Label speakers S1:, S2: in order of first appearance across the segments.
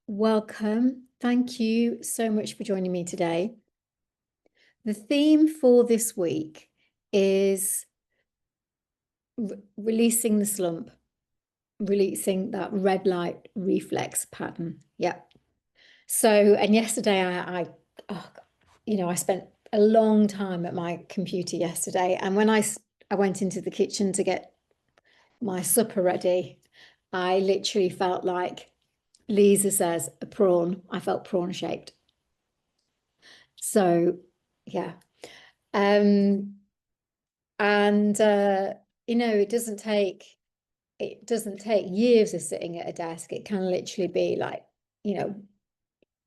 S1: Welcome. Thank you so much for joining me today. The theme for this week is releasing the slump, releasing that red light reflex pattern. Yeah. So, and yesterday I spent a long time at my computer yesterday, and when I went into the kitchen to get my supper ready, I literally felt like Lisa says a prawn. I felt prawn shaped. So yeah. Um, and it doesn't take years of sitting at a desk. It can literally be like,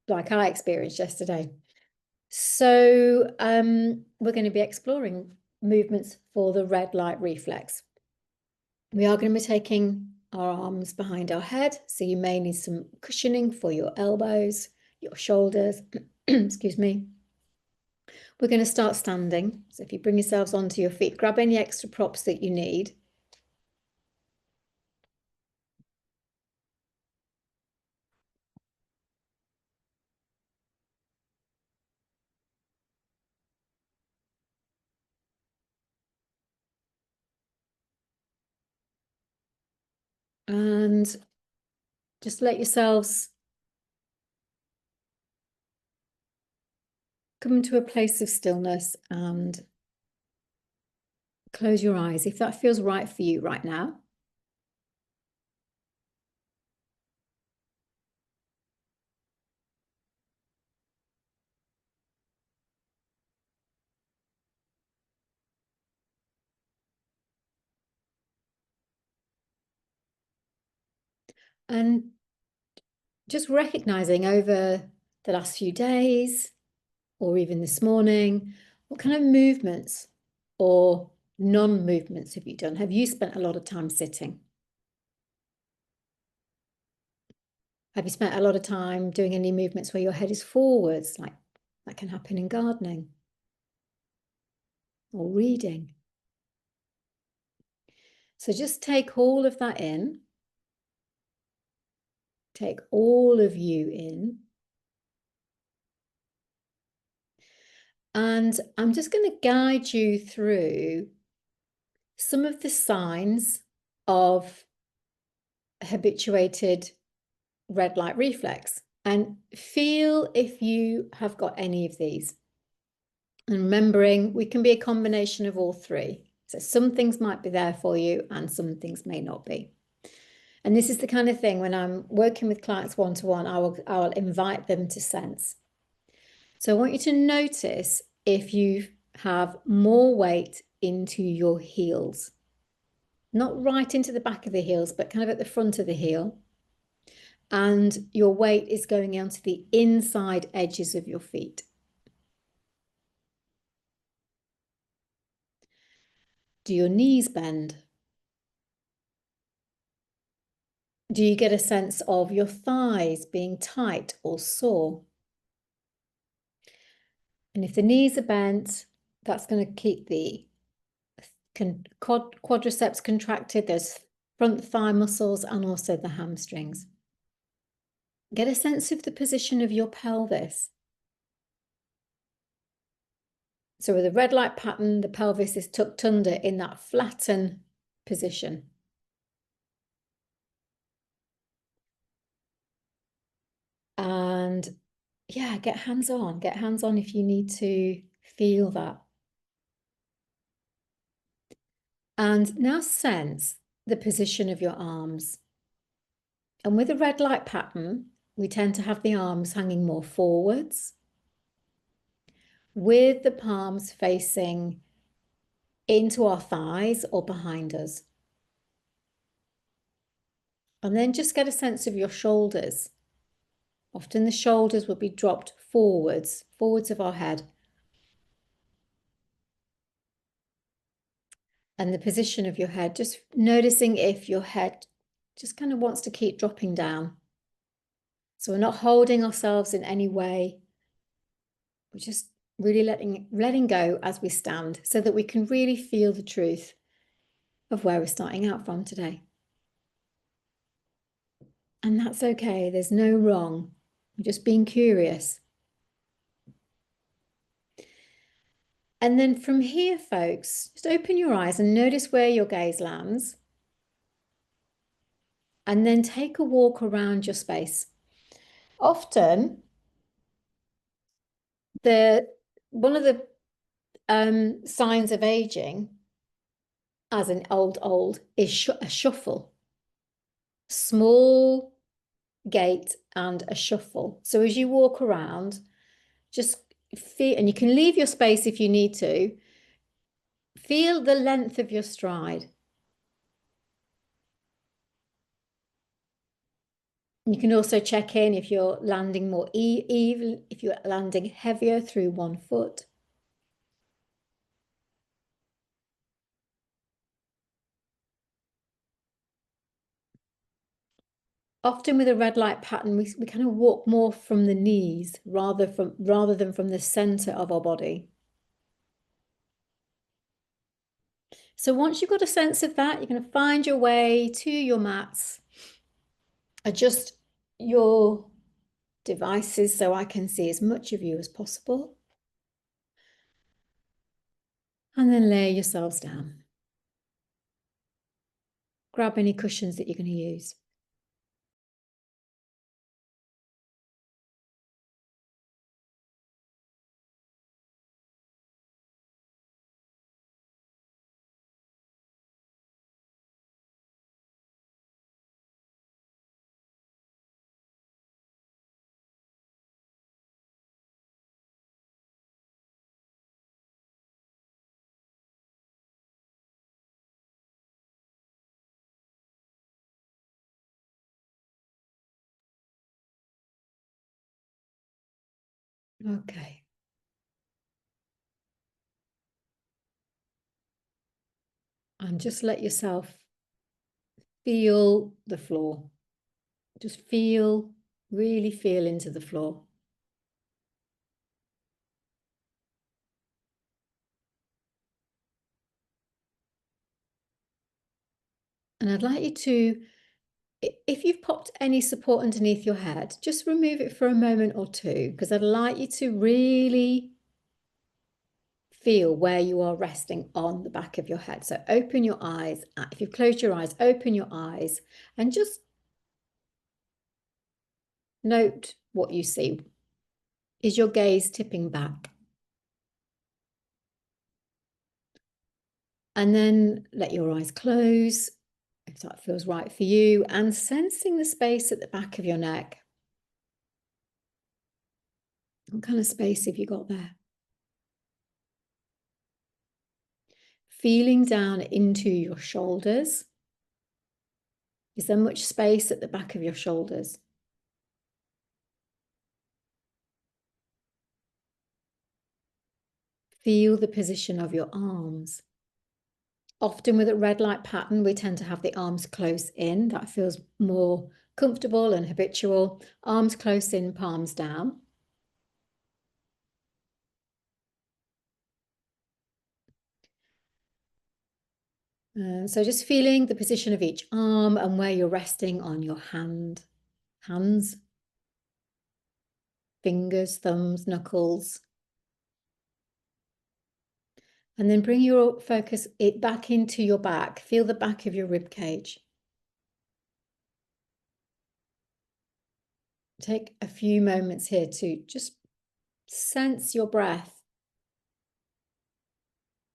S1: like I experienced yesterday. So we're going to be exploring movements for the red light reflex. We are going to be taking our arms behind our head. So you may need some cushioning for your elbows, your shoulders, excuse me. We're going to start standing. So if you bring yourselves onto your feet, grab any extra props that you need. And just let yourselves come to a place of stillness and close your eyes if that feels right for you right now. And just recognizing over the last few days or even this morning, what kind of movements or non-movements have you done? Have you spent a lot of time sitting? Have you spent a lot of time doing any movements where your head is forwards, like that can happen in gardening or reading? So just take all of that in. Take all of you in. And I'm just going to guide you through some of the signs of habituated red light reflex and feel if you have got any of these. And remembering we can be a combination of all three. So some things might be there for you and some things may not be. And this is the kind of thing when I'm working with clients one-to-one, I will invite them to sense. So I want you to notice if you have more weight into your heels. Not right into the back of the heels, but kind of at the front of the heel. And your weight is going onto the inside edges of your feet. Do your knees bend? Do you get a sense of your thighs being tight or sore? And if the knees are bent, that's going to keep the quadriceps contracted. There's front thigh muscles and also the hamstrings. Get a sense of the position of your pelvis. So with a red light pattern, the pelvis is tucked under in that flatten position. And yeah, get hands on. Get hands on if you need to feel that. And now sense the position of your arms. And with a red light pattern, we tend to have the arms hanging more forwards, with the palms facing into our thighs or behind us. And then just get a sense of your shoulders. Often the shoulders will be dropped forwards of our head. And the position of your head, just noticing if your head just kind of wants to keep dropping down. So we're not holding ourselves in any way. We're just really letting go as we stand so that we can really feel the truth of where we're starting out from today. And that's okay. There's no wrong. I'm just being curious. And then from here, folks, just open your eyes and notice where your gaze lands. And then take a walk around your space. Often, one of the signs of aging, as an old, is a shuffle. Small gait and a shuffle. So as you walk around, just feel, and you can leave your space if you need to, feel the length of your stride. You can also check in if you're landing more even, if you're landing heavier through one foot. Often with a red light pattern, we kind of walk more from the knees rather than from the center of our body. So once you've got a sense of that, you're going to find your way to your mats. Adjust your devices so I can see as much of you as possible. And then lay yourselves down. Grab any cushions that you're going to use. Okay. And just let yourself feel the floor. Just really feel into the floor. And I'd like you to, if you've popped any support underneath your head, just remove it for a moment or two, because I'd like you to really feel where you are resting on the back of your head. So open your eyes. If you've closed your eyes, open your eyes and just note what you see. Is your gaze tipping back? And then let your eyes close, if that feels right for you, and sensing the space at the back of your neck. What kind of space have you got there? Feeling down into your shoulders. Is there much space at the back of your shoulders? Feel the position of your arms. Often with a red light pattern, we tend to have the arms close in. That feels more comfortable and habitual. Arms close in, palms down. So just feeling the position of each arm and where you're resting on your hands, fingers, thumbs, knuckles. And then bring your focus back into your back. Feel the back of your rib cage. Take a few moments here to just sense your breath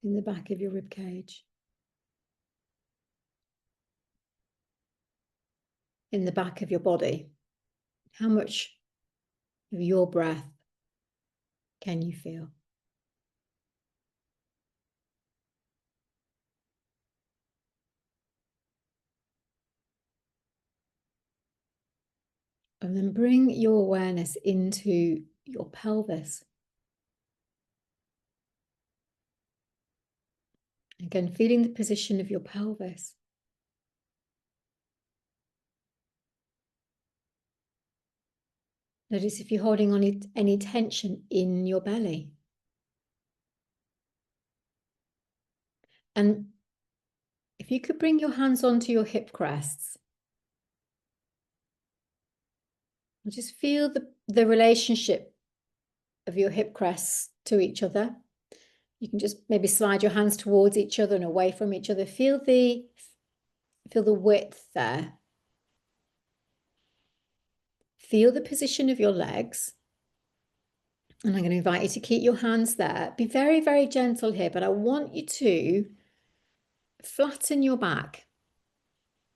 S1: in the back of your rib cage. In the back of your body. How much of your breath can you feel? And then bring your awareness into your pelvis. Again, feeling the position of your pelvis. Notice if you're holding on any tension in your belly. And if you could bring your hands onto your hip crests. Just feel the relationship of your hip crests to each other. You can just maybe slide your hands towards each other and away from each other. Feel the width there. Feel the position of your legs. And I'm going to invite you to keep your hands there. Be very, very gentle here, but I want you to flatten your back.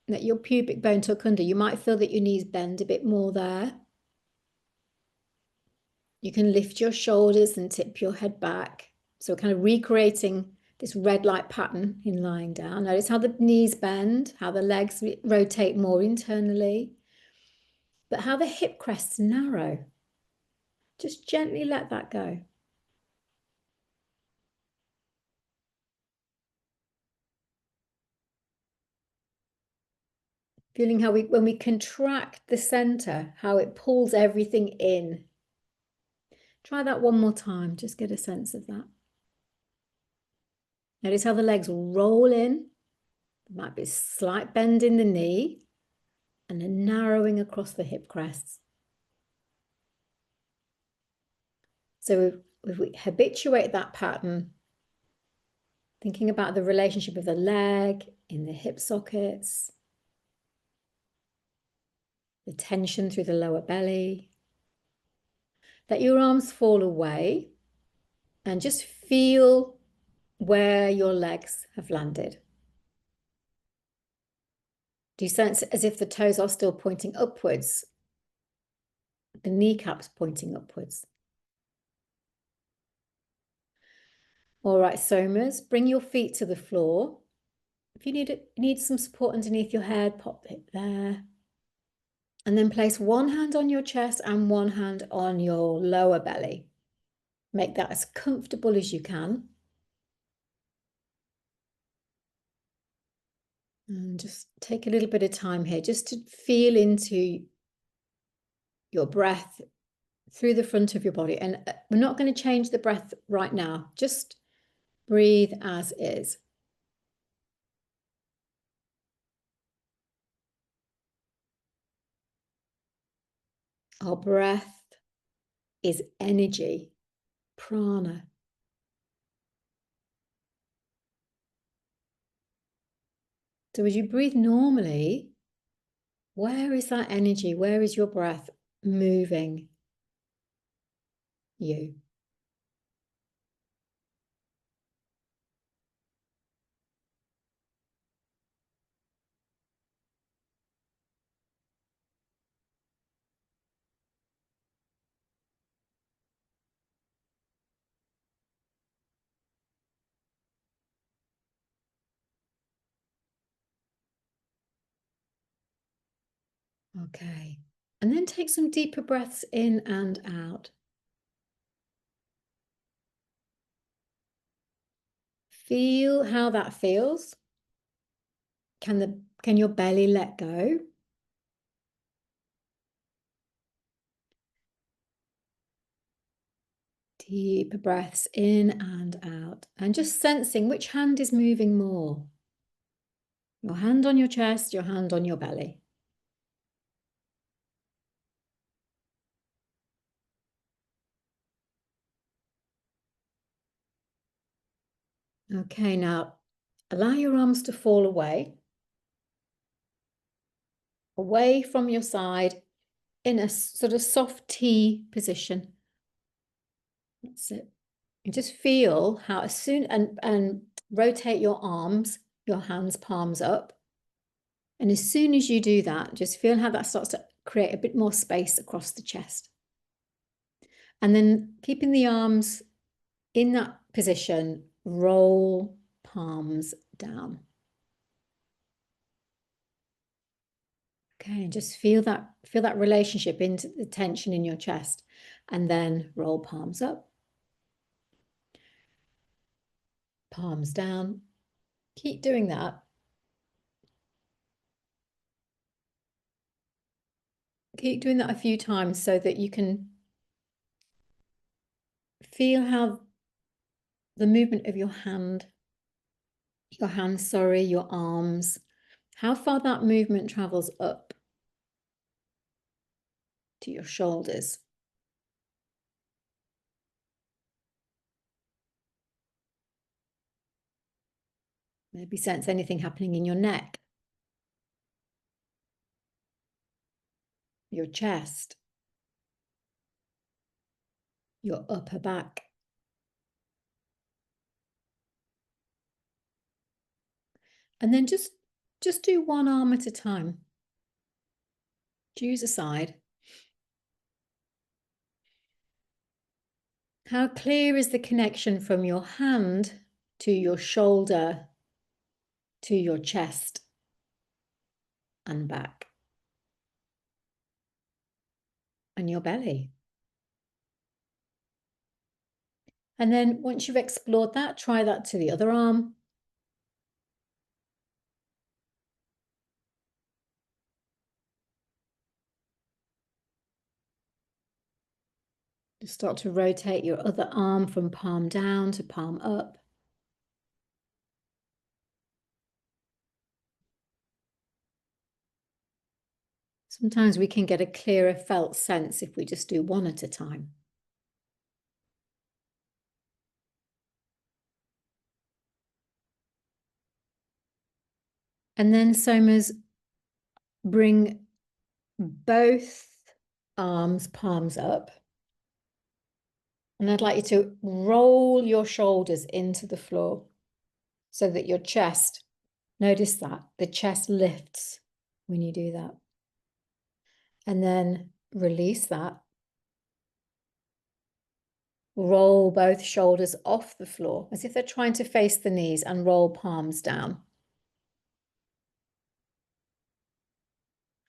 S1: Let your pubic bone tuck under. You might feel that your knees bend a bit more there. You can lift your shoulders and tip your head back. So kind of recreating this red light pattern in lying down. Notice how the knees bend, how the legs rotate more internally, but how the hip crests narrow. Just gently let that go. Feeling how when we contract the center, how it pulls everything in. Try that one more time, just get a sense of that. Notice how the legs roll in. There might be a slight bend in the knee and a narrowing across the hip crests. So if we habituate that pattern, thinking about the relationship of the leg in the hip sockets, the tension through the lower belly, let your arms fall away and just feel where your legs have landed. Do you sense as if the toes are still pointing upwards? The kneecaps pointing upwards. All right, Somas, bring your feet to the floor. If you need some support underneath your head, pop it there. And then place one hand on your chest and one hand on your lower belly. Make that as comfortable as you can. And just take a little bit of time here just to feel into your breath through the front of your body. And we're not going to change the breath right now. Just breathe as is. Our breath is energy, prana. So as you breathe normally, where is that energy? Where is your breath moving you? Okay. And then take some deeper breaths in and out. Feel how that feels. Can your belly let go? Deeper breaths in and out. And just sensing which hand is moving more. Your hand on your chest, your hand on your belly. Okay, now allow your arms to fall away from your side in a sort of soft T position. That's it. And just feel how as soon, and rotate your arms, your hands, palms up. And as soon as you do that, just feel how that starts to create a bit more space across the chest. And then keeping the arms in that position, roll palms down. Okay, and just feel that relationship into the tension in your chest, and then roll palms up, palms down. Keep doing that. Keep doing that a few times so that you can feel how the movement of your your arms, how far that movement travels up. to your shoulders. Maybe sense anything happening in your neck, your chest, your upper back. And then just do one arm at a time. Choose a side. How clear is the connection from your hand to your shoulder, to your chest and back, and your belly? And then once you've explored that, try that to the other arm. Just start to rotate your other arm from palm down to palm up. Sometimes we can get a clearer felt sense if we just do one at a time. And then, Somas, bring both arms, palms up. And I'd like you to roll your shoulders into the floor so that your chest, notice that, the chest lifts when you do that. And then release that. Roll both shoulders off the floor as if they're trying to face the knees, and roll palms down.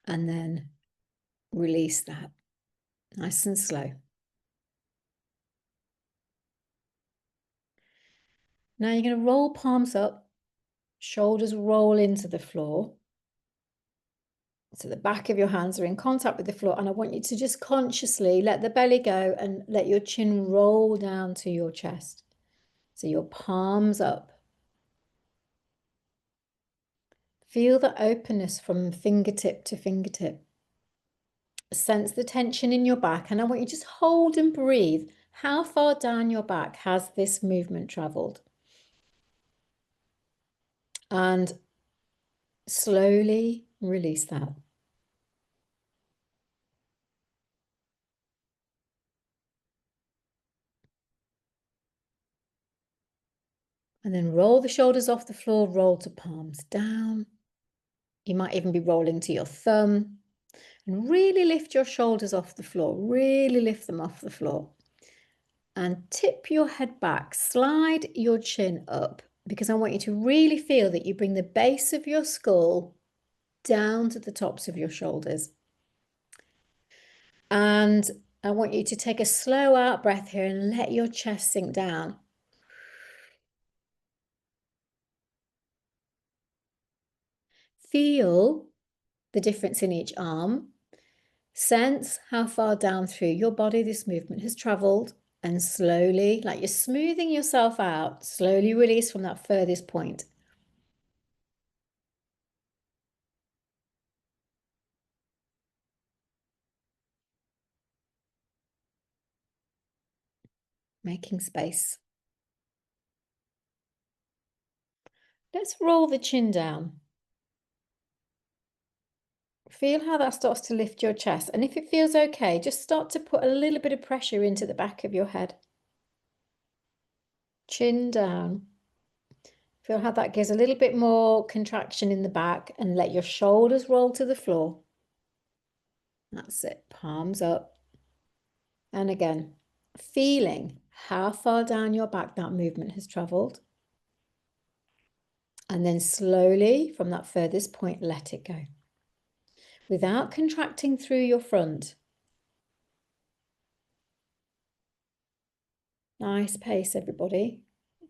S1: And then release that, nice and slow. Now you're going to roll palms up, shoulders roll into the floor. So the back of your hands are in contact with the floor, and I want you to just consciously let the belly go and let your chin roll down to your chest. So your palms up. Feel the openness from fingertip to fingertip. Sense the tension in your back, and I want you to just hold and breathe. How far down your back has this movement traveled? And slowly release that. And then roll the shoulders off the floor, roll to palms down. You might even be rolling to your thumb. And really lift your shoulders off the floor. Really lift them off the floor. And tip your head back. Slide your chin up, because I want you to really feel that you bring the base of your skull down to the tops of your shoulders. And I want you to take a slow out breath here and let your chest sink down. Feel the difference in each arm. Sense how far down through your body this movement has traveled, and slowly, like you're smoothing yourself out, slowly release from that furthest point. Making space. Let's roll the chin down. Feel how that starts to lift your chest. And if it feels okay, just start to put a little bit of pressure into the back of your head. Chin down. Feel how that gives a little bit more contraction in the back, and let your shoulders roll to the floor. That's it. Palms up. And again, feeling how far down your back that movement has traveled. And then slowly from that furthest point, let it go. Without contracting through your front. Nice pace, everybody.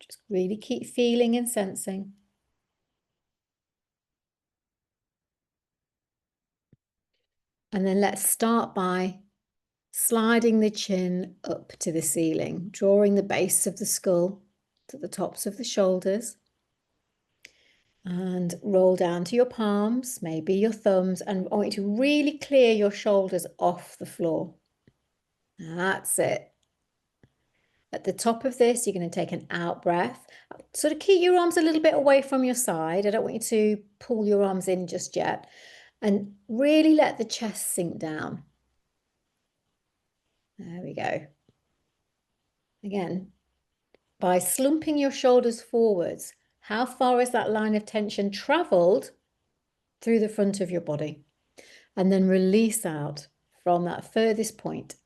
S1: Just really keep feeling and sensing. And then let's start by sliding the chin up to the ceiling, drawing the base of the skull to the tops of the shoulders. And roll down to your palms, maybe your thumbs, and I want you to really clear your shoulders off the floor. That's it. At the top of this, you're going to take an out breath. Sort of keep your arms a little bit away from your side. I don't want you to pull your arms in just yet. And really let the chest sink down. There we go. Again, by slumping your shoulders forwards, how far has that line of tension traveled through the front of your body? And then release out from that furthest point.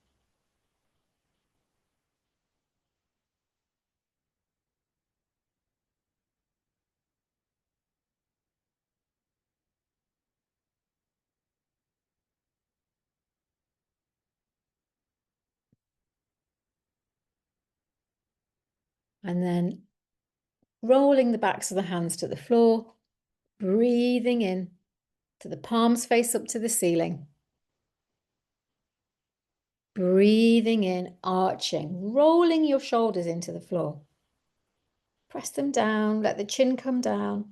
S1: And then rolling the backs of the hands to the floor, breathing in to the palms face up to the ceiling. Breathing in, arching, rolling your shoulders into the floor. Press them down, let the chin come down,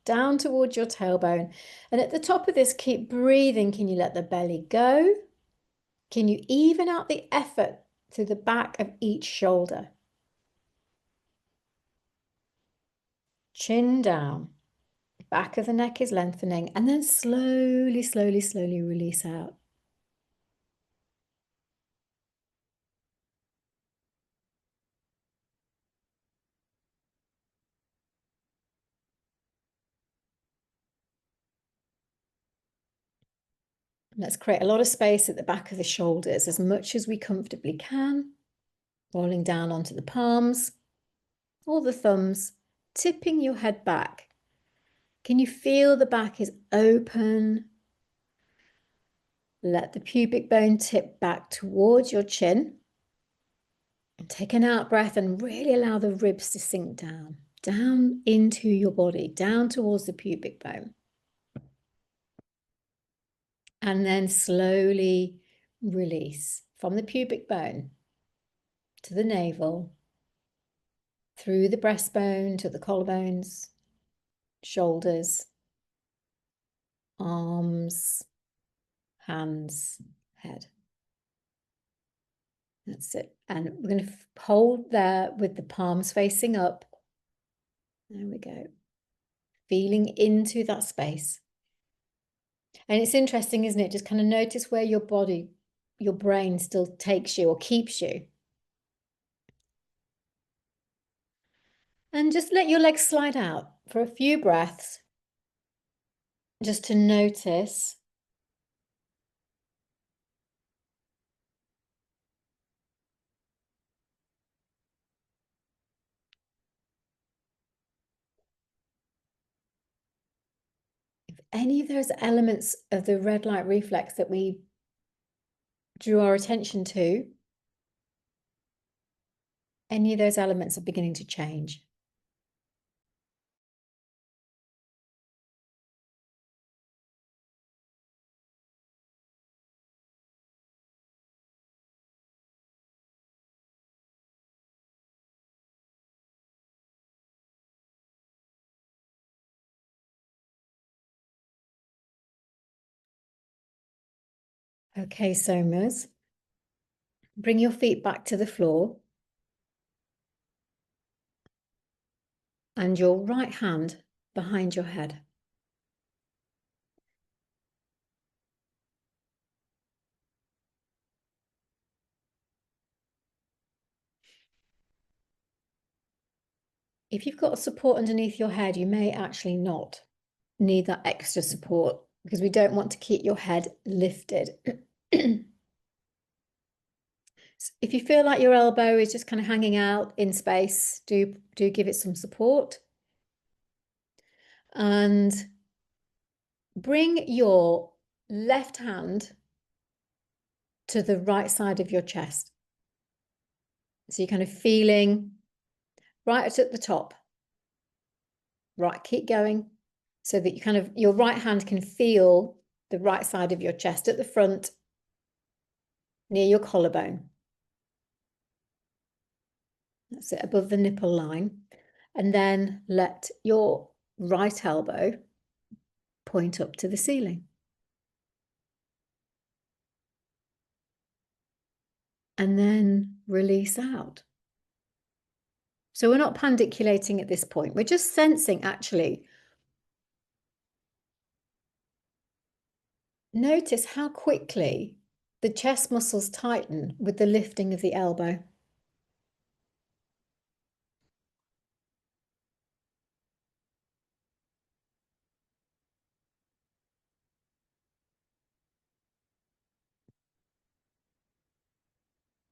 S1: down towards your tailbone. And at the top of this, keep breathing. Can you let the belly go? Can you even out the effort through the back of each shoulder? Chin down. Back of the neck is lengthening, and then slowly, slowly, slowly release out. Let's create a lot of space at the back of the shoulders, as much as we comfortably can. Rolling down onto the palms or the thumbs, tipping your head back. Can you feel the back is open? Let the pubic bone tip back towards your chin. And take an out breath and really allow the ribs to sink down, down into your body, down towards the pubic bone. And then slowly release from the pubic bone to the navel, through the breastbone to the collarbones, shoulders, arms, hands, head. That's it. And we're going to hold there with the palms facing up. There we go. Feeling into that space. And it's interesting, isn't it? Just kind of notice where your body, your brain still takes you or keeps you. And just let your legs slide out for a few breaths, just to notice. If any of those elements of the red light reflex that we drew our attention to, any of those elements are beginning to change. Okay, Somas, bring your feet back to the floor and your right hand behind your head. If you've got support underneath your head, you may actually not need that extra support because we don't want to keep your head lifted. If you feel like your elbow is just kind of hanging out in space, do give it some support. And bring your left hand to the right side of your chest. So you're kind of feeling right at the top. Right, keep going so that you kind of, your right hand can feel the right side of your chest at the front, near your collarbone. That's it, above the nipple line. And then let your right elbow, point up to the ceiling. And then release out. So we're not pandiculating at this point. We're just sensing, actually. Notice how quickly the chest muscles tighten with the lifting of the elbow.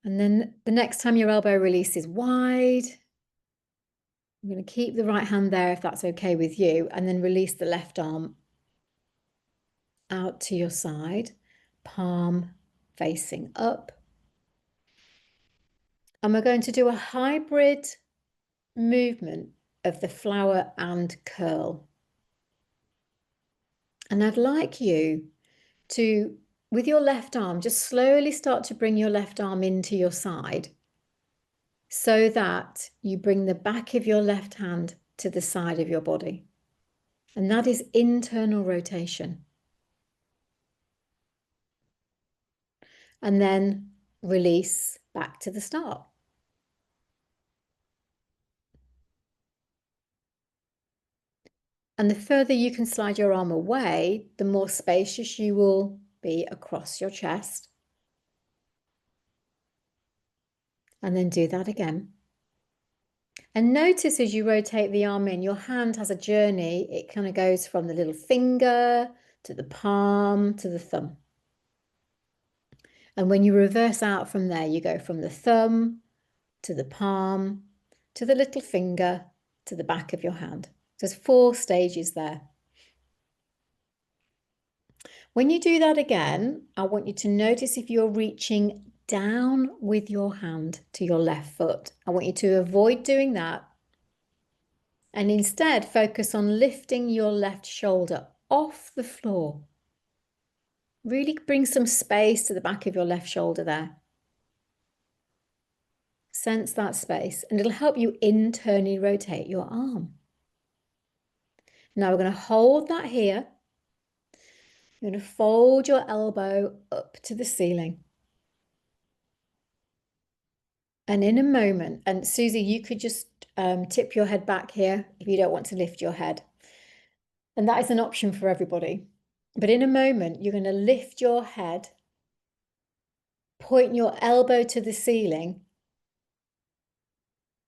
S1: And then the next time your elbow releases wide, I'm going to keep the right hand there if that's okay with you, and then release the left arm out to your side, palm facing up. And we're going to do a hybrid movement of the flower and curl. And I'd like you to, with your left arm, just slowly start to bring your left arm into your side so that you bring the back of your left hand to the side of your body. And that is internal rotation. And then release back to the start. And the further you can slide your arm away, the more spacious you will be across your chest. And then do that again. And notice as you rotate the arm in, your hand has a journey. It kind of goes from the little finger to the palm to the thumb. And when you reverse out from there, you go from the thumb to the palm to the little finger to the back of your hand. There's 4 stages there. When you do that again, I want you to notice if you're reaching down with your hand to your left foot. I want you to avoid doing that and instead focus on lifting your left shoulder off the floor. Really bring some space to the back of your left shoulder there. Sense that space and it'll help you internally rotate your arm. Now we're going to hold that here. You're going to fold your elbow up to the ceiling. And in a moment, and Susie, you could just tip your head back here if you don't want to lift your head. And that is an option for everybody. But in a moment, you're going to lift your head, point your elbow to the ceiling,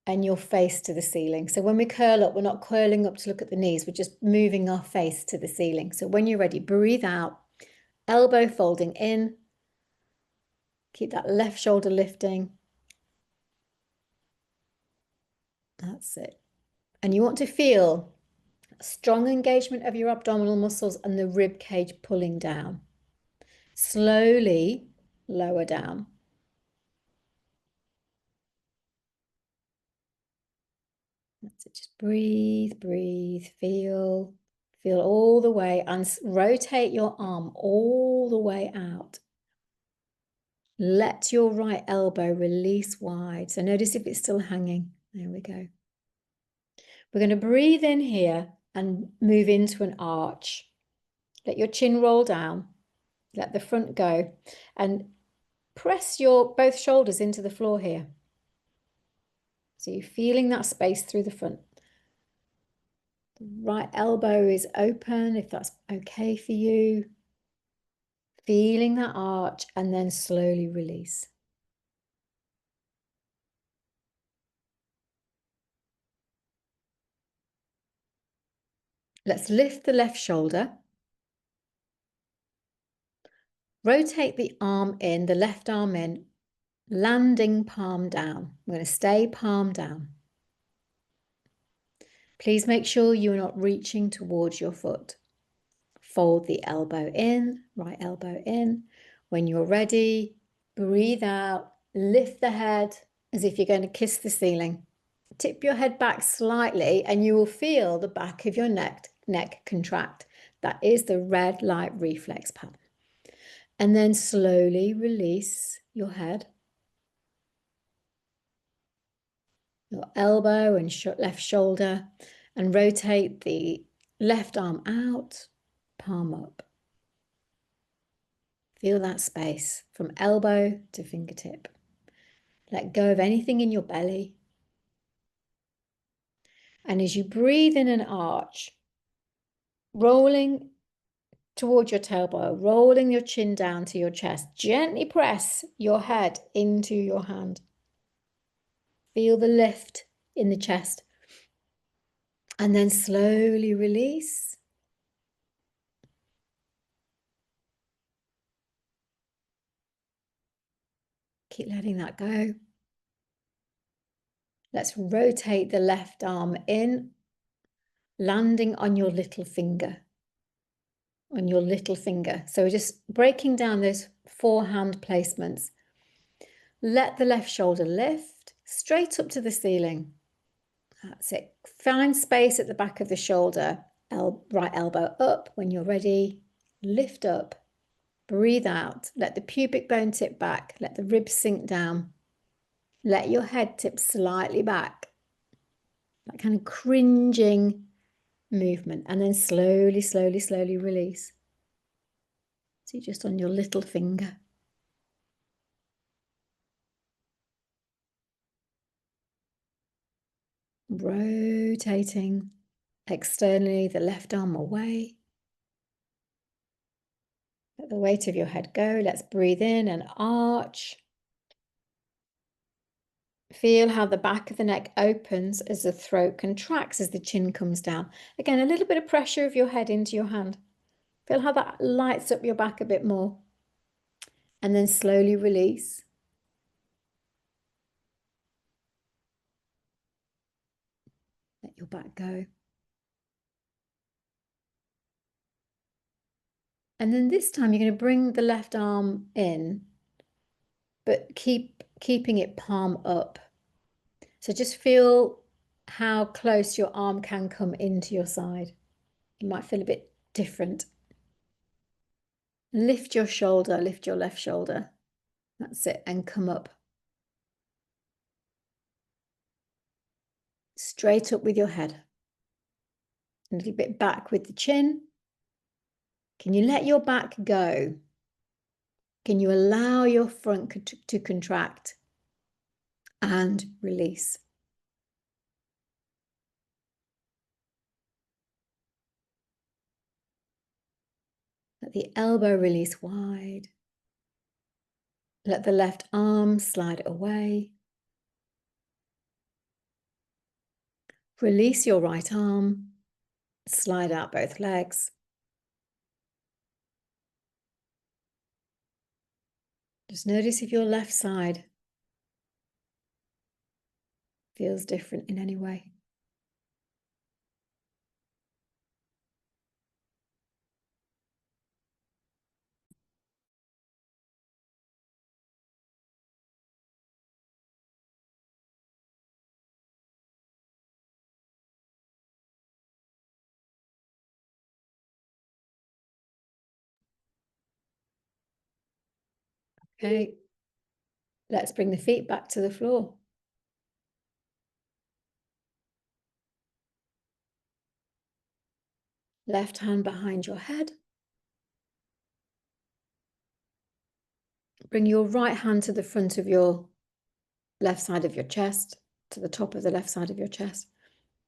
S1: and your face to the ceiling. So when we curl up, we're not curling up to look at the knees, we're just moving our face to the ceiling. So when you're ready, breathe out, elbow folding in, keep that left shoulder lifting. That's it. And you want to feel strong engagement of your abdominal muscles and the rib cage pulling down. Slowly lower down. That's it. Just breathe, breathe, feel all the way and rotate your arm all the way out. Let your right elbow release wide. So notice if it's still hanging. There we go. We're going to breathe in here and move into an arch. Let your chin roll down. Let the front go and press your both shoulders into the floor here. So you're feeling that space through the front. The right elbow is open if that's okay for you. Feeling that arch and then slowly release. Let's lift the left shoulder. Rotate the arm in, the left arm in, landing palm down. We're going to stay palm down. Please make sure you're not reaching towards your foot. Fold the elbow in, right elbow in. When you're ready, breathe out, lift the head as if you're going to kiss the ceiling. Tip your head back slightly and you will feel the back of your neck contract. That is the red light reflex pattern. And then slowly release your head. Your elbow and left shoulder. And rotate the left arm out, palm up. Feel that space from elbow to fingertip. Let go of anything in your belly. And as you breathe in an arch, rolling towards your tailbone, rolling your chin down to your chest, gently press your head into your hand. Feel the lift in the chest. And then slowly release. Keep letting that go. Let's rotate the left arm in, landing on your little finger. On your little finger. So we're just breaking down those forehand placements. Let the left shoulder lift straight up to the ceiling. That's it. Find space at the back of the shoulder. Right elbow up when you're ready. Lift up. Breathe out. Let the pubic bone tip back. Let the ribs sink down. Let your head tip slightly back. That kind of cringing movement. And then slowly, slowly, slowly release. So you're just on your little finger. Rotating externally, the left arm away. Let the weight of your head go. Let's breathe in and arch. Feel how the back of the neck opens as the throat contracts as the chin comes down. Again, a little bit of pressure of your head into your hand. Feel how that lights up your back a bit more. And then slowly release. Let your back go. And then this time you're going to bring the left arm in, but keeping it palm up. So just feel how close your arm can come into your side. You might feel a bit different. Lift your shoulder, lift your left shoulder. That's it, and come up. Straight up with your head. A little bit back with the chin. Can you let your back go? Can you allow your front to contract and release? Let the elbow release wide. Let the left arm slide away. Release your right arm. Slide out both legs. Just notice if your left side feels different in any way. Okay, let's bring the feet back to the floor. Left hand behind your head. Bring your right hand to the front of your left side of your chest, to the top of the left side of your chest.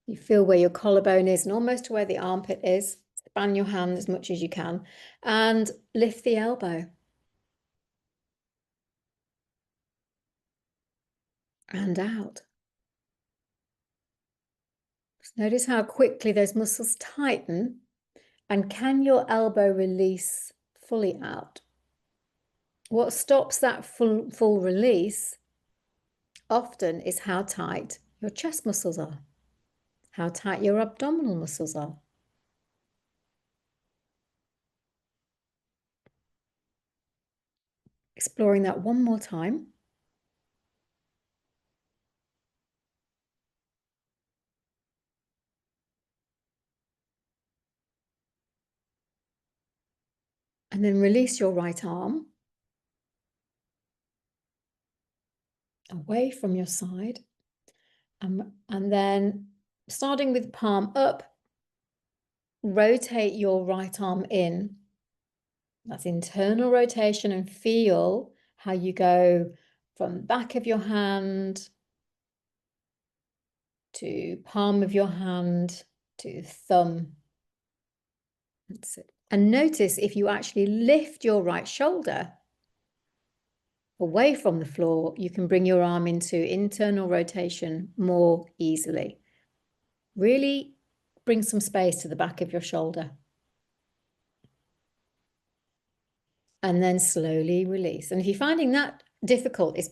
S1: You feel where your collarbone is and almost to where the armpit is. Span your hand as much as you can and lift the elbow. And out. Just notice how quickly those muscles tighten, and can your elbow release fully out? What stops that full release often is how tight your chest muscles are, how tight your abdominal muscles are. Exploring that one more time. And then release your right arm away from your side. And then starting with palm up, rotate your right arm in. That's internal rotation, and feel how you go from back of your hand to palm of your hand to thumb. That's it. And notice if you actually lift your right shoulder away from the floor, you can bring your arm into internal rotation more easily. Really bring some space to the back of your shoulder. And then slowly release. And if you're finding that difficult, it's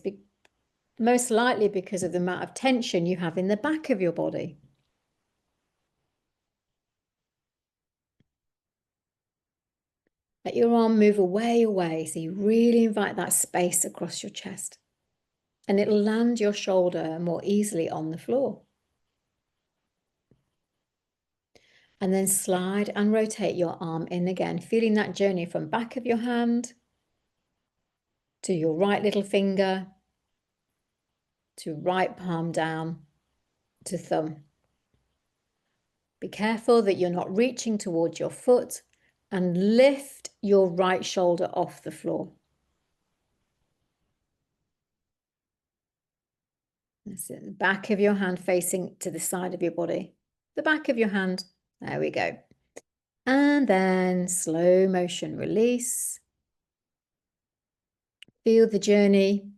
S1: most likely because of the amount of tension you have in the back of your body. Let your arm move away, so you really invite that space across your chest. And it'll land your shoulder more easily on the floor. And then slide and rotate your arm in again, feeling that journey from back of your hand to your right little finger, to right palm down, to thumb. Be careful that you're not reaching towards your foot, and lift your right shoulder off the floor. That's it. The back of your hand facing to the side of your body. The back of your hand. There we go. And then slow motion release. Feel the journey.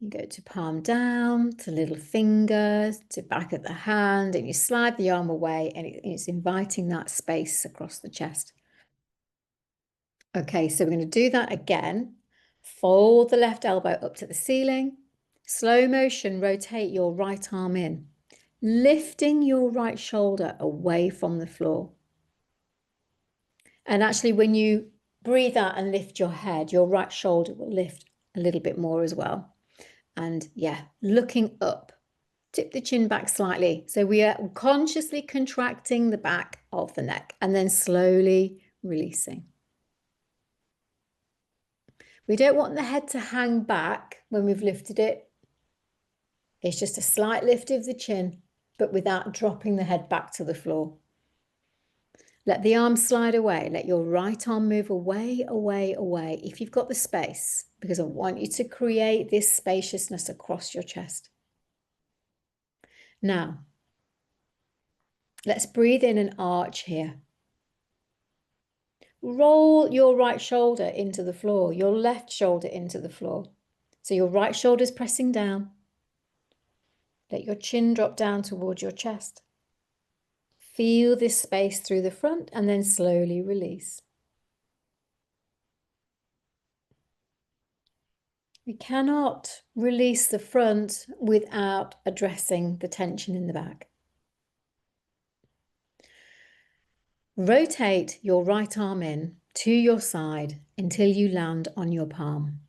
S1: You go to palm down, to little finger, to back of the hand, and you slide the arm away, and it's inviting that space across the chest. Okay, so we're going to do that again. Fold the left elbow up to the ceiling. Slow motion, rotate your right arm in, lifting your right shoulder away from the floor. And actually, when you breathe out and lift your head, your right shoulder will lift a little bit more as well. And yeah, looking up, tip the chin back slightly. So we are consciously contracting the back of the neck and then slowly releasing. We don't want the head to hang back when we've lifted it. It's just a slight lift of the chin, but without dropping the head back to the floor. Let the arm slide away. Let your right arm move away, away, away, if you've got the space, because I want you to create this spaciousness across your chest. Now, let's breathe in an arch here. Roll your right shoulder into the floor, your left shoulder into the floor. So your right shoulder is pressing down. Let your chin drop down towards your chest. Feel this space through the front and then slowly release. We cannot release the front without addressing the tension in the back. Rotate your right arm in to your side until you land on your palm.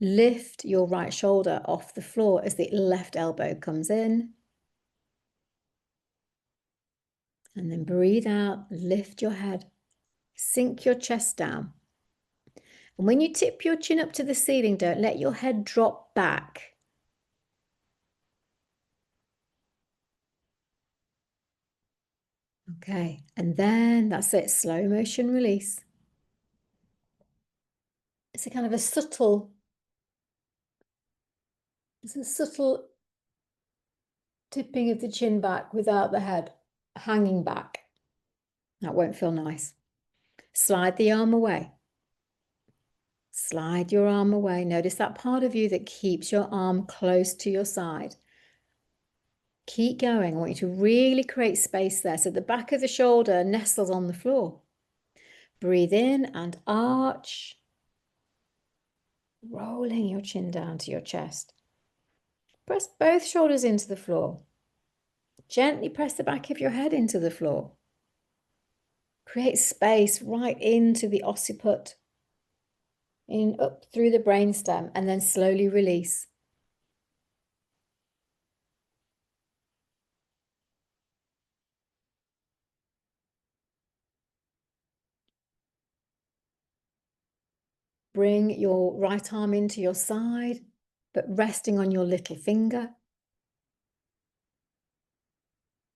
S1: Lift your right shoulder off the floor as the left elbow comes in. And then breathe out, lift your head, sink your chest down. And when you tip your chin up to the ceiling, don't let your head drop back. Okay, and then that's it, slow motion release. It's a kind of a subtle, tipping of the chin back without the head hanging back. That won't feel nice. Slide the arm away. Slide your arm away. Notice that part of you that keeps your arm close to your side. Keep going. I want you to really create space there so the back of the shoulder nestles on the floor. Breathe in and arch, rolling your chin down to your chest. Press both shoulders into the floor. Gently press the back of your head into the floor. Create space right into the occiput, in up through the brainstem, and then slowly release. Bring your right arm into your side. but resting on your little finger.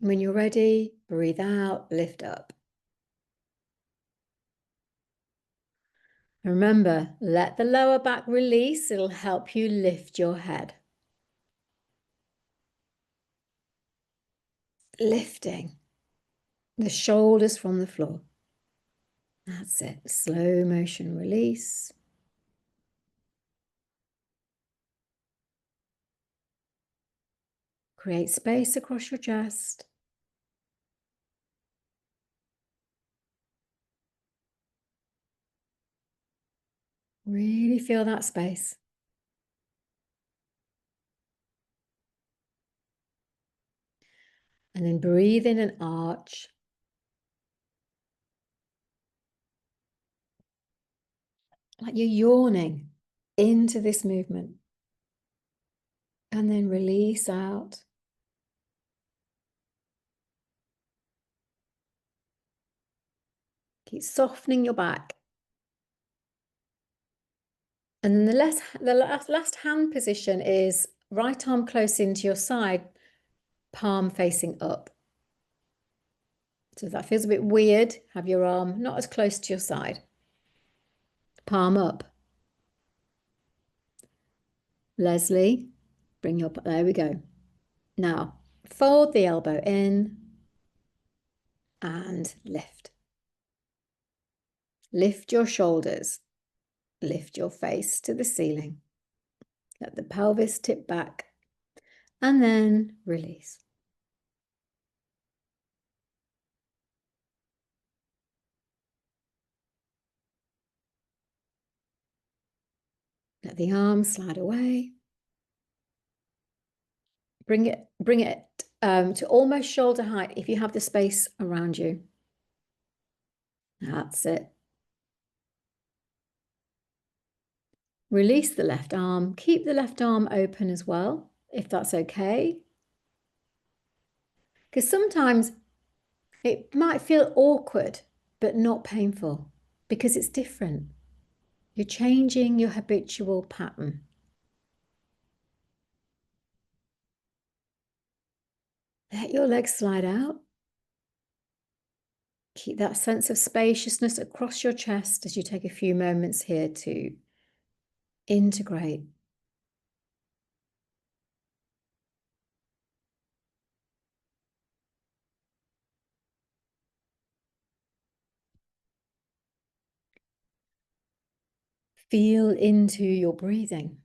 S1: When you're ready, breathe out, lift up. Remember, let the lower back release. It'll help you lift your head. Lifting the shoulders from the floor. That's it. Slow motion release. Create space across your chest. Really feel that space. And then breathe in an arch. Like you're yawning into this movement. And then release out. Keep softening your back. And then the last hand position is right arm close into your side, palm facing up. So if that feels a bit weird, have your arm not as close to your side. Palm up. Leslie, bring your, there we go. Now, fold the elbow in and lift. Lift your shoulders. Lift your face to the ceiling. Let the pelvis tip back and then release. Let the arms slide away. Bring it to almost shoulder height if you have the space around you. That's it. Release the left arm. Keep the left arm open as well, if that's okay. Because sometimes it might feel awkward, but not painful, because it's different. You're changing your habitual pattern. Let your legs slide out. Keep that sense of spaciousness across your chest as you take a few moments here to integrate. Feel into your breathing.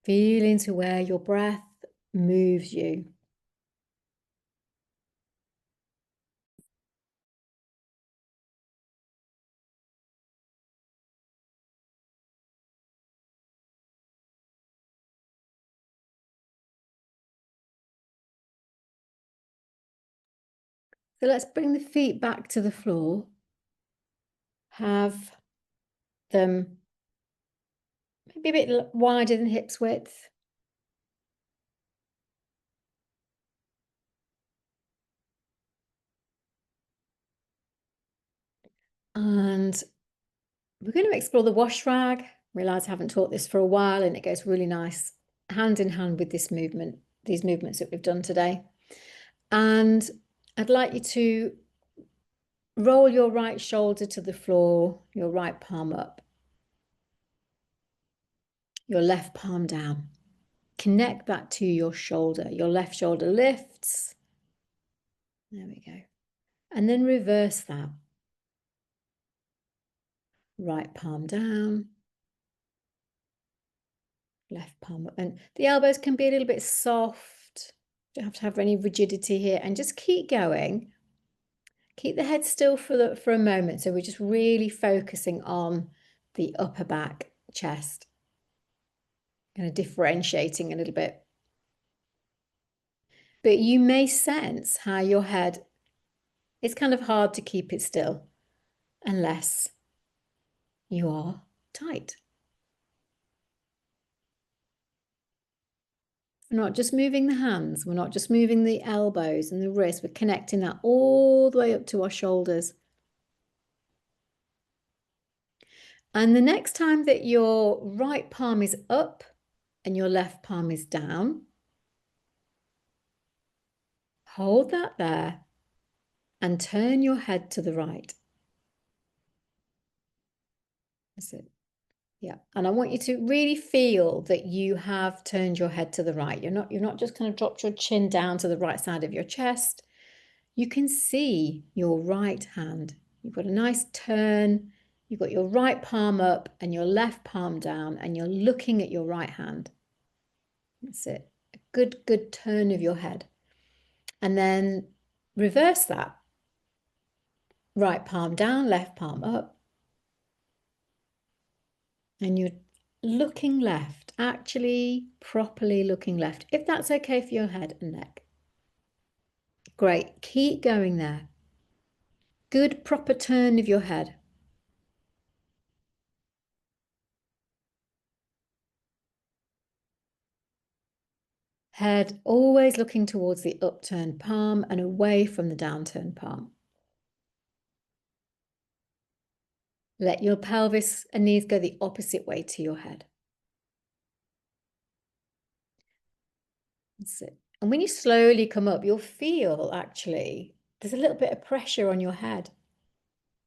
S1: Feel into where your breath moves you. So let's bring the feet back to the floor. Have them maybe a bit wider than hips width. And we're going to explore the wash rag. Realize I haven't taught this for a while and it goes really nice hand in hand with this movement, these movements that we've done today. And I'd like you to roll your right shoulder to the floor, your right palm up, your left palm down. Connect that to your shoulder. Your left shoulder lifts. There we go. And then reverse that. Right palm down. Left palm up. And the elbows can be a little bit soft. Don't have to have any rigidity here. And just keep going. Keep the head still for a moment. So we're just really focusing on the upper back, chest. Kind of differentiating a little bit. But you may sense how your head, it's kind of hard to keep it still unless you are tight. We're not just moving the hands. We're not just moving the elbows and the wrists. We're connecting that all the way up to our shoulders. And the next time that your right palm is up and your left palm is down, hold that there and turn your head to the right. That's it. Yeah. And I want you to really feel that you have turned your head to the right. You're not just kind of dropped your chin down to the right side of your chest. You can see your right hand. You've got a nice turn. You've got your right palm up and your left palm down, and you're looking at your right hand. That's it. A good turn of your head. And then reverse that. Right palm down, left palm up. And you're looking left, actually properly looking left, if that's okay for your head and neck. Great. Keep going there. Good proper turn of your head. Head always looking towards the upturned palm and away from the downturned palm. Let your pelvis and knees go the opposite way to your head. That's it. And when you slowly come up, you'll feel actually there's a little bit of pressure on your head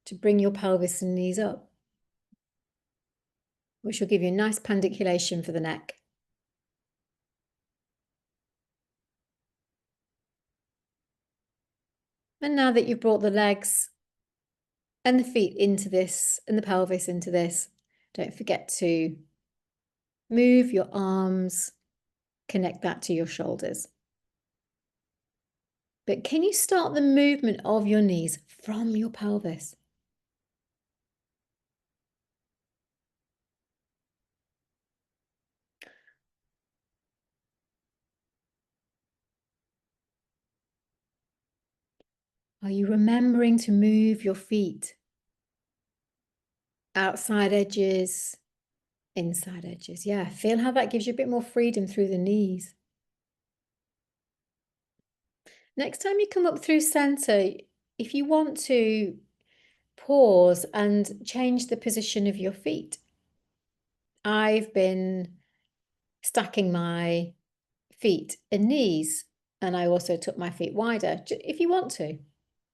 S1: to bring your pelvis and knees up, which will give you a nice pandiculation for the neck. And now that you've brought the legs and the feet into this and the pelvis into this, don't forget to move your arms, connect that to your shoulders. But can you start the movement of your knees from your pelvis? Are you remembering to move your feet? Outside edges, inside edges. Yeah, feel how that gives you a bit more freedom through the knees. Next time you come up through center, if you want to pause and change the position of your feet. I've been stacking my feet and knees, and I also took my feet wider. If you want to,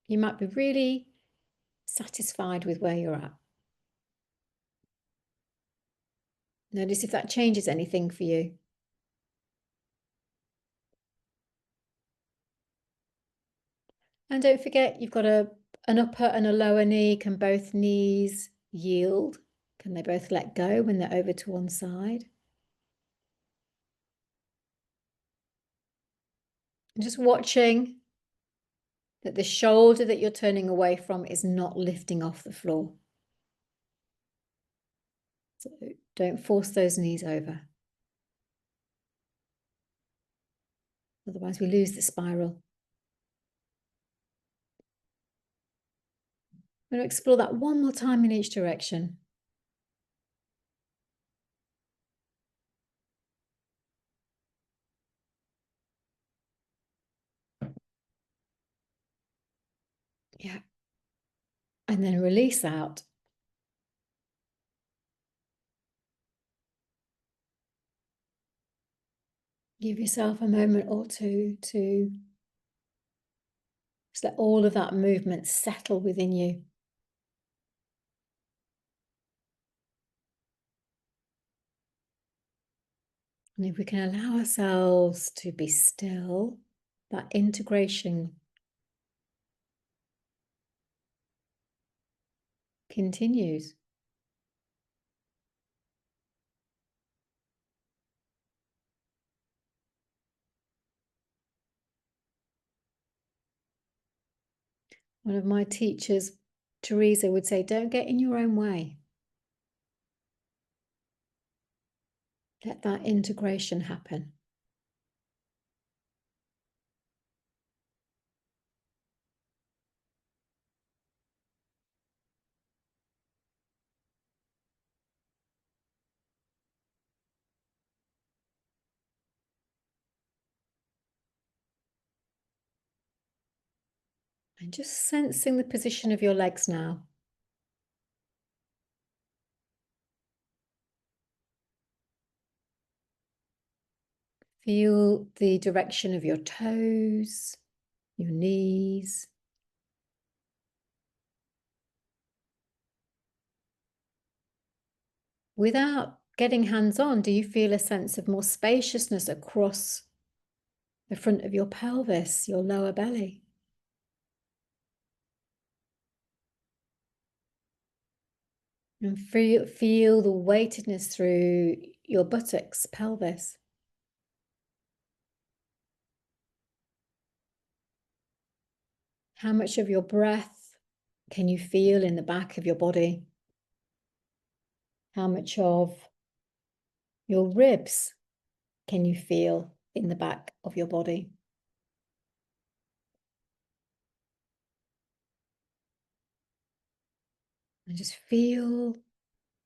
S1: you might be really satisfied with where you're at. Notice if that changes anything for you. And don't forget, you've got an upper and a lower knee. Can both knees yield? Can they both let go when they're over to one side? And just watching that the shoulder that you're turning away from is not lifting off the floor. So don't force those knees over. Otherwise we lose the spiral. I'm going to explore that one more time in each direction. Yeah. And then release out. Give yourself a moment or two to just let all of that movement settle within you. And if we can allow ourselves to be still, that integration continues. One of my teachers, Teresa, would say, don't get in your own way. Let that integration happen. And just sensing the position of your legs now. Feel the direction of your toes, your knees. Without getting hands-on, do you feel a sense of more spaciousness across the front of your pelvis, your lower belly? And feel the weightedness through your buttocks, pelvis. How much of your breath can you feel in the back of your body? How much of your ribs can you feel in the back of your body? And just feel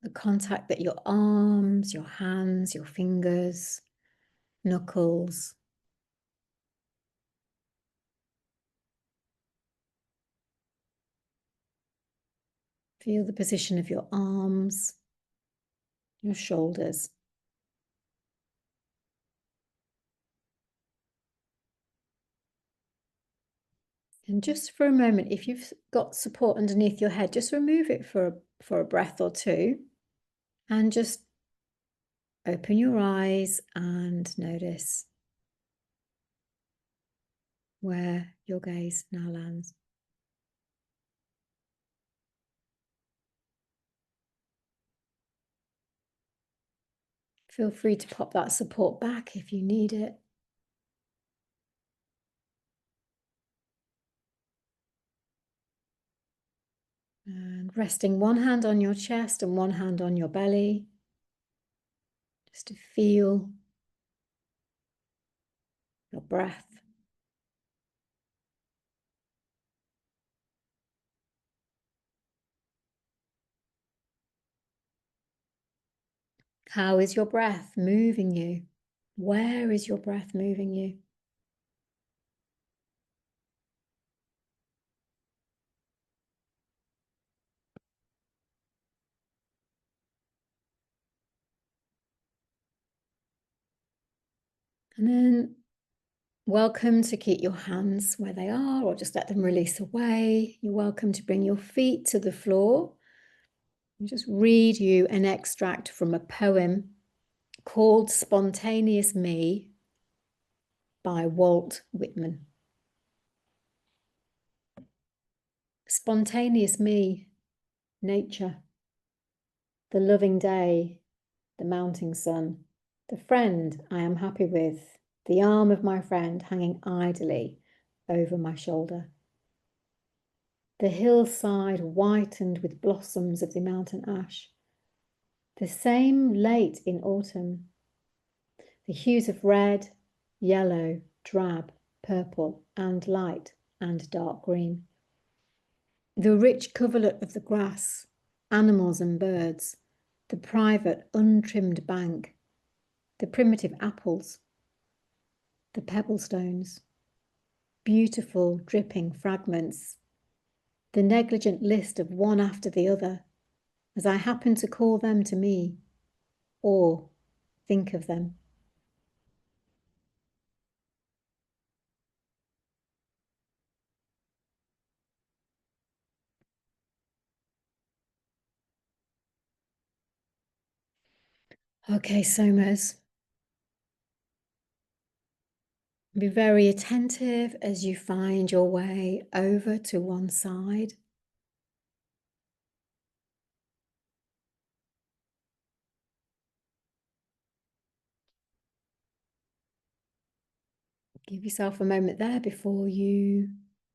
S1: the contact that your arms, your hands, your fingers, knuckles. Feel the position of your arms, your shoulders. And just for a moment, if you've got support underneath your head, just remove it for a breath or two. And just open your eyes and notice where your gaze now lands. Feel free to pop that support back if you need it. And resting one hand on your chest and one hand on your belly, just to feel your breath. How is your breath moving you? Where is your breath moving you? And then welcome to keep your hands where they are or just let them release away. You're welcome to bring your feet to the floor. I'll just read you an extract from a poem called Spontaneous Me by Walt Whitman. Spontaneous me, nature, the loving day, the mounting sun, the friend I am happy with, the arm of my friend hanging idly over my shoulder. The hillside whitened with blossoms of the mountain ash, the same late in autumn, the hues of red, yellow, drab, purple, and light and dark green. The rich coverlet of the grass, animals and birds, the private untrimmed bank, the primitive apples, the pebble stones, beautiful dripping fragments, the negligent list of one after the other, as I happen to call them to me, or think of them. Okay, Somas, be very attentive as you find your way over to one side. Give yourself a moment there before you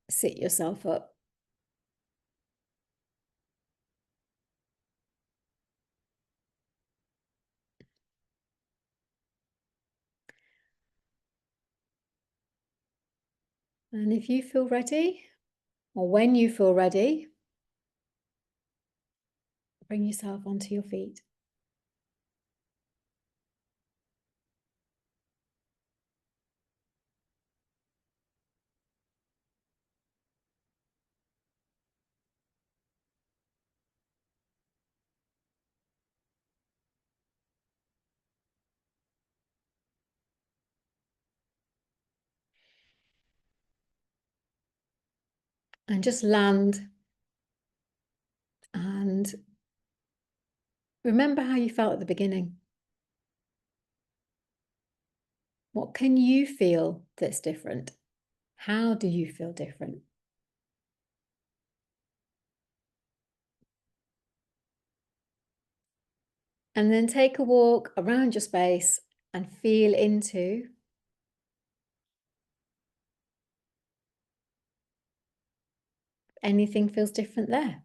S1: sit yourself up. And if you feel ready, or when you feel ready, bring yourself onto your feet. And just land and remember how you felt at the beginning. What can you feel that's different? How do you feel different? And then take a walk around your space and feel into anything feels different there.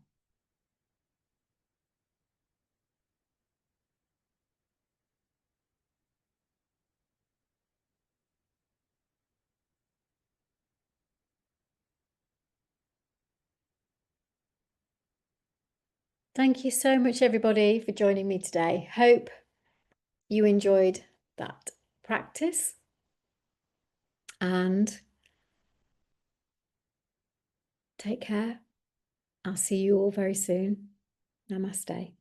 S1: Thank you so much, everybody, for joining me today. Hope you enjoyed that practice. And take care. I'll see you all very soon. Namaste.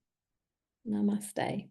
S1: Namaste.